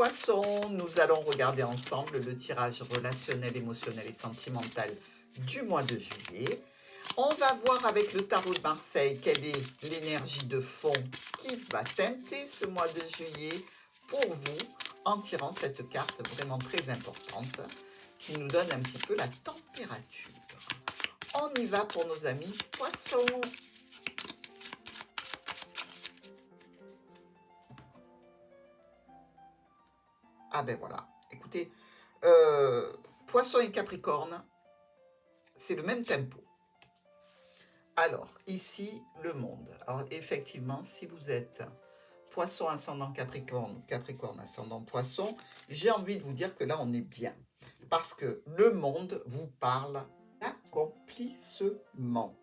Poissons, nous allons regarder ensemble le tirage relationnel, émotionnel et sentimental du mois de juillet. On va voir avec le tarot de Marseille quelle est l'énergie de fond qui va teinter ce mois de juillet pour vous en tirant cette carte vraiment très importante qui nous donne un petit peu la température. On y va pour nos amis Poissons. Ah ben voilà, écoutez, Poisson et Capricorne, c'est le même tempo. Alors, ici, le monde. Alors, effectivement, si vous êtes Poisson ascendant Capricorne, Capricorne ascendant Poisson, j'ai envie de vous dire que là, on est bien. Parce que le monde vous parle d'accomplissement.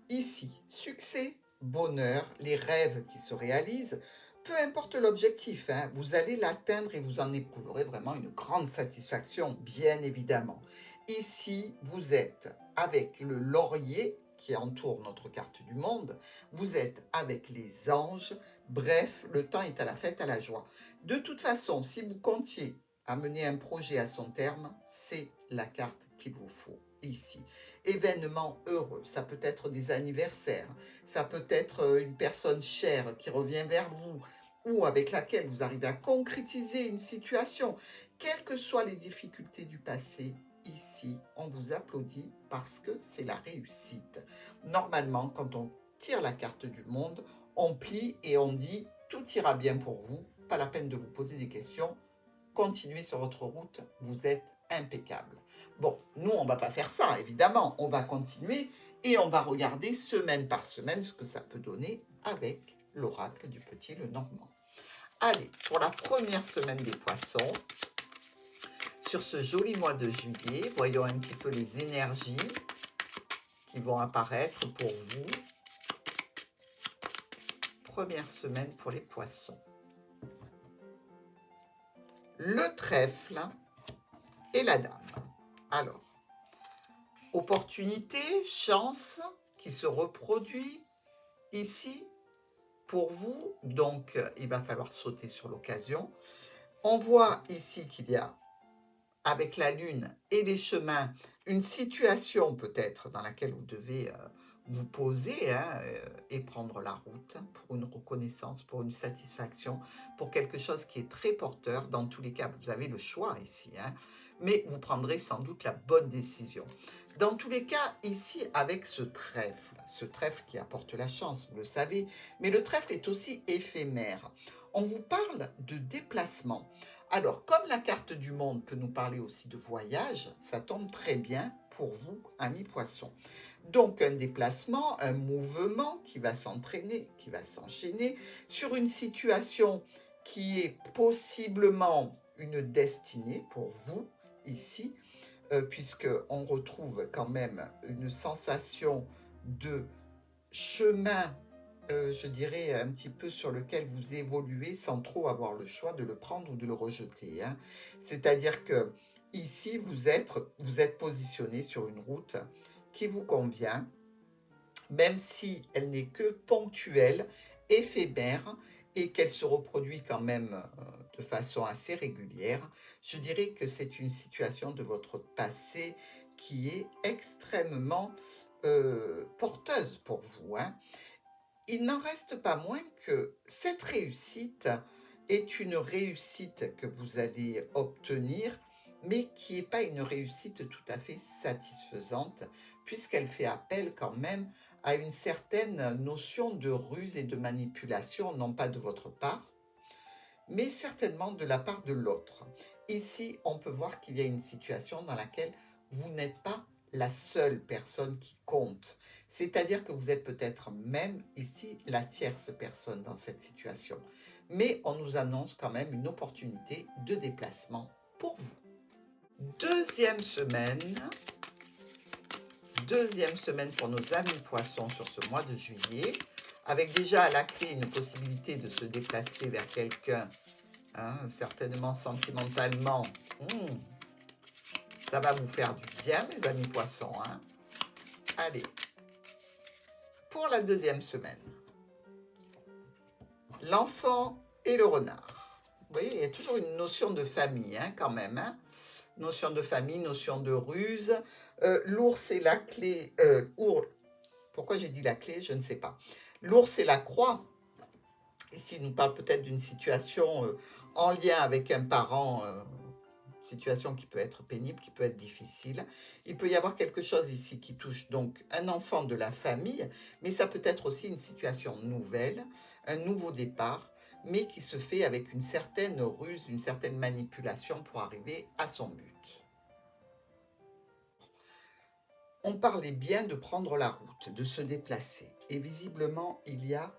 Ici, succès, bonheur, les rêves qui se réalisent, peu importe l'objectif, hein, vous allez l'atteindre et vous en éprouverez vraiment une grande satisfaction, bien évidemment. Ici, vous êtes avec le laurier qui entoure notre carte du monde, vous êtes avec les anges, bref, le temps est à la fête, à la joie. De toute façon, si vous comptiez à mener un projet à son terme, c'est la carte qu'il vous faut ici. Événements heureux, ça peut être des anniversaires, ça peut être une personne chère qui revient vers vous ou avec laquelle vous arrivez à concrétiser une situation. Quelles que soient les difficultés du passé, ici, on vous applaudit parce que c'est la réussite. Normalement, quand on tire la carte du monde, on plie et on dit « tout ira bien pour vous », pas la peine de vous poser des questions, continuez sur votre route, vous êtes impeccable. Bon, nous, on ne va pas faire ça, évidemment. On va continuer et on va regarder semaine par semaine ce que ça peut donner avec l'oracle du Petit Lenormand. Allez, pour la première semaine des Poissons, sur ce joli mois de juillet, voyons un petit peu les énergies qui vont apparaître pour vous. Première semaine pour les Poissons. Le trèfle et la dame. Alors, opportunité, chance qui se reproduit ici pour vous. Donc, il va falloir sauter sur l'occasion. On voit ici qu'il y a, avec la lune et les chemins, une situation peut-être dans laquelle vous devez vous poser et prendre la route pour une reconnaissance, pour une satisfaction, pour quelque chose qui est très porteur. Dans tous les cas, vous avez le choix ici, mais vous prendrez sans doute la bonne décision. Dans tous les cas, ici, avec ce trèfle qui apporte la chance, vous le savez, mais le trèfle est aussi éphémère. On vous parle de déplacement. Alors, comme la carte du monde peut nous parler aussi de voyage, ça tombe très bien pour vous, amis poissons. Donc, un déplacement, un mouvement qui va s'entraîner, qui va s'enchaîner sur une situation qui est possiblement une destinée pour vous, ici, puisqu'on retrouve quand même une sensation de chemin, je dirais, un petit peu sur lequel vous évoluez sans trop avoir le choix de le prendre ou de le rejeter. C'est-à-dire que ici, vous êtes positionné sur une route qui vous convient, même si elle n'est que ponctuelle, éphémère, et qu'elle se reproduit quand même de façon assez régulière. Je dirais que c'est une situation de votre passé qui est extrêmement porteuse pour vous. Il n'en reste pas moins que cette réussite est une réussite que vous allez obtenir, mais qui n'est pas une réussite tout à fait satisfaisante, puisqu'elle fait appel quand même à une certaine notion de ruse et de manipulation, non pas de votre part, mais certainement de la part de l'autre. Ici, on peut voir qu'il y a une situation dans laquelle vous n'êtes pas la seule personne qui compte. C'est-à-dire que vous êtes peut-être même ici la tierce personne dans cette situation. Mais on nous annonce quand même une opportunité de déplacement pour vous. Deuxième semaine pour nos amis poissons sur ce mois de juillet, avec déjà à la clé une possibilité de se déplacer vers quelqu'un, certainement sentimentalement. Ça va vous faire du bien, mes amis poissons. Allez, pour la deuxième semaine, l'enfant et le renard. Vous voyez, il y a toujours une notion de famille, hein, quand même, hein. Notion de famille, notion de ruse. L'ours et la clé. Pourquoi j'ai dit la clé? Je ne sais pas. L'ours et la croix. Ici, il nous parle peut-être d'une situation en lien avec un parent, situation qui peut être pénible, qui peut être difficile. Il peut y avoir quelque chose ici qui touche donc un enfant de la famille, mais ça peut être aussi une situation nouvelle, un nouveau départ, mais qui se fait avec une certaine ruse, une certaine manipulation pour arriver à son but. On parlait bien de prendre la route, de se déplacer, et visiblement, il y a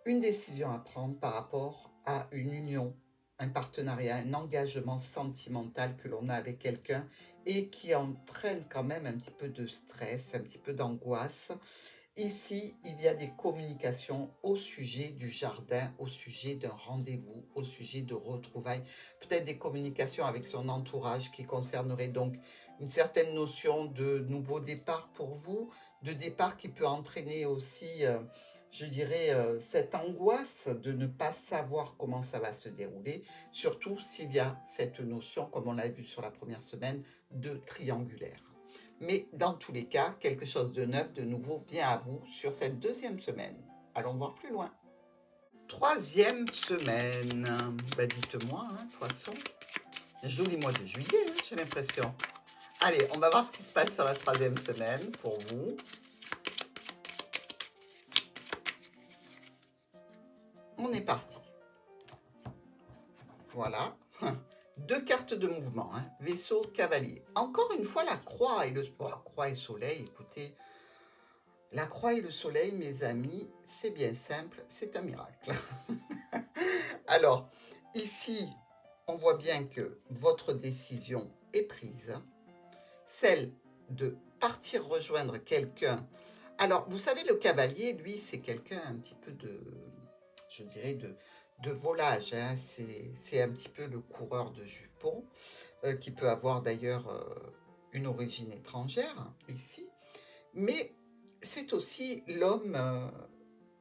une décision à prendre par rapport à une union, un partenariat, un engagement sentimental que l'on a avec quelqu'un et qui entraîne quand même un petit peu de stress, un petit peu d'angoisse. Ici, il y a des communications au sujet du jardin, au sujet d'un rendez-vous, au sujet de retrouvailles, peut-être des communications avec son entourage qui concerneraient donc une certaine notion de nouveau départ pour vous, de départ qui peut entraîner aussi, je dirais, cette angoisse de ne pas savoir comment ça va se dérouler, surtout s'il y a cette notion, comme on l'a vu sur la première semaine, de triangulaire. Mais dans tous les cas, quelque chose de neuf, de nouveau vient à vous sur cette deuxième semaine. Allons voir plus loin. Troisième semaine. Ben dites-moi, hein, poisson. Joli mois de juillet, hein, j'ai l'impression. Allez, on va voir ce qui se passe sur la troisième semaine pour vous. On est parti. Voilà. Deux cartes de mouvement, hein. Vaisseau, cavalier. Encore une fois, la croix et le croix et soleil. Écoutez, la croix et le soleil, mes amis, c'est bien simple, c'est un miracle. Alors, ici, on voit bien que votre décision est prise, celle de partir rejoindre quelqu'un. Alors, vous savez, le cavalier, lui, c'est quelqu'un un petit peu de, je dirais, de volage, hein. C'est un petit peu le coureur de jupons, qui peut avoir d'ailleurs une origine étrangère, ici. Mais c'est aussi l'homme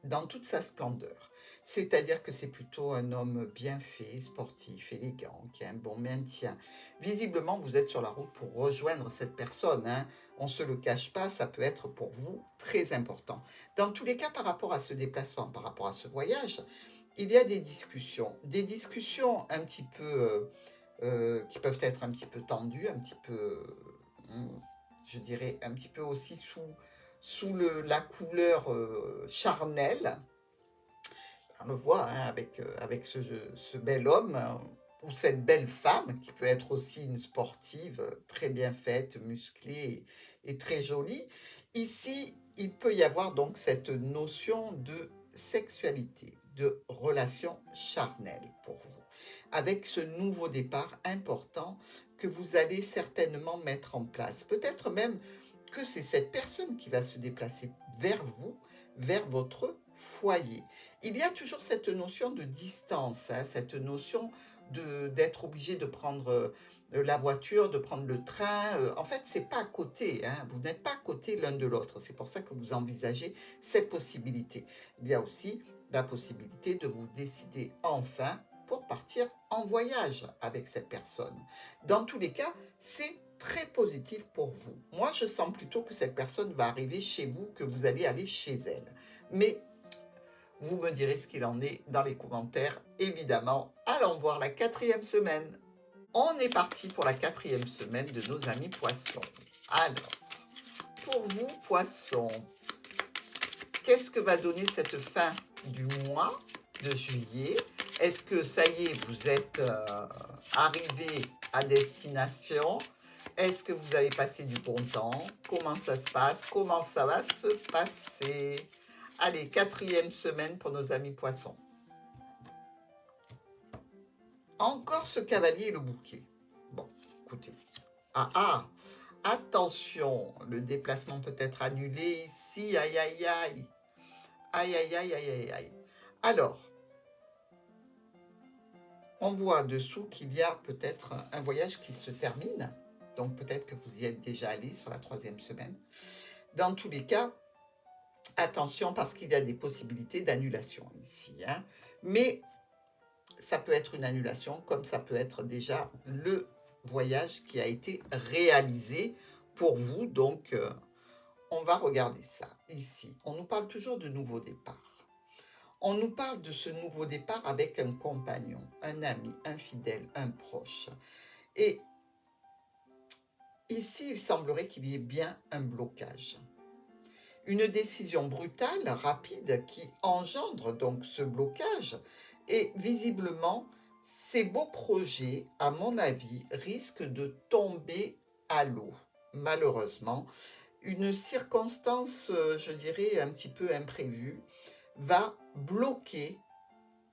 dans toute sa splendeur. C'est-à-dire que c'est plutôt un homme bien fait, sportif, élégant, qui a un bon maintien. Visiblement, vous êtes sur la route pour rejoindre cette personne, hein. On ne se le cache pas, ça peut être pour vous très important. Dans tous les cas, par rapport à ce déplacement, par rapport à ce voyage, il y a des discussions un petit peu qui peuvent être un petit peu tendues, un petit peu, je dirais, un petit peu aussi sous la couleur charnelle. On le voit, hein, avec ce bel homme ou cette belle femme qui peut être aussi une sportive très bien faite, musclée et très jolie. Ici, il peut y avoir donc cette notion de sexualité, de relation charnelle pour vous, avec ce nouveau départ important que vous allez certainement mettre en place. Peut-être même que c'est cette personne qui va se déplacer vers vous, vers votre foyer. Il y a toujours cette notion de distance, hein, cette notion d'être obligé de prendre la voiture, de prendre le train. En fait, c'est pas à côté, hein, vous n'êtes pas à côté l'un de l'autre. C'est pour ça que vous envisagez cette possibilité. Il y a aussi la possibilité de vous décider enfin pour partir en voyage avec cette personne. Dans tous les cas, c'est très positif pour vous. Moi, je sens plutôt que cette personne va arriver chez vous, que vous allez aller chez elle. Mais vous me direz ce qu'il en est dans les commentaires, évidemment. Allons voir la quatrième semaine. On est parti pour la quatrième semaine de nos amis poissons. Alors, pour vous, poissons, qu'est-ce que va donner cette fin du mois de juillet? Est-ce que ça y est, vous êtes arrivé à destination? Est-ce que vous avez passé du bon temps? Comment ça se passe? Comment ça va se passer? Allez, quatrième semaine pour nos amis poissons. Encore ce cavalier et le bouquet. Bon, écoutez. Attention, le déplacement peut être annulé ici. Aïe, aïe, aïe. Aïe, aïe, aïe, aïe, aïe, aïe. Alors, on voit dessous qu'il y a peut-être un voyage qui se termine. Donc peut-être que vous y êtes déjà allé sur la troisième semaine. Dans tous les cas, attention parce qu'il y a des possibilités d'annulation ici, hein. Mais ça peut être une annulation, comme ça peut être déjà le voyage qui a été réalisé pour vous. Donc, on va regarder ça ici. On nous parle toujours de nouveau départ. On nous parle de ce nouveau départ avec un compagnon, un ami, un fidèle, un proche. Et ici, il semblerait qu'il y ait bien un blocage. Une décision brutale, rapide, qui engendre donc ce blocage. Et visiblement, ces beaux projets, à mon avis, risquent de tomber à l'eau, malheureusement. Une circonstance, je dirais, un petit peu imprévue, va bloquer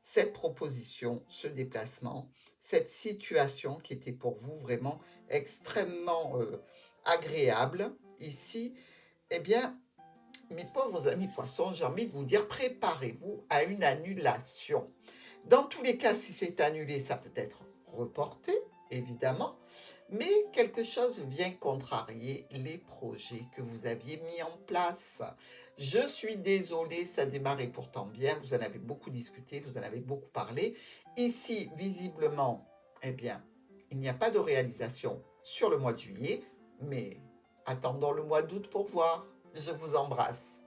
cette proposition, ce déplacement, cette situation qui était pour vous vraiment extrêmement agréable. Ici, eh bien, mes pauvres amis poissons, j'ai envie de vous dire, préparez-vous à une annulation. Dans tous les cas, si c'est annulé, ça peut être reporté, évidemment, mais quelque chose vient contrarier les projets que vous aviez mis en place. Je suis désolée, ça démarrait pourtant bien, vous en avez beaucoup discuté, vous en avez beaucoup parlé. Ici, visiblement, eh bien, il n'y a pas de réalisation sur le mois de juillet, mais attendons le mois d'août pour voir. Je vous embrasse.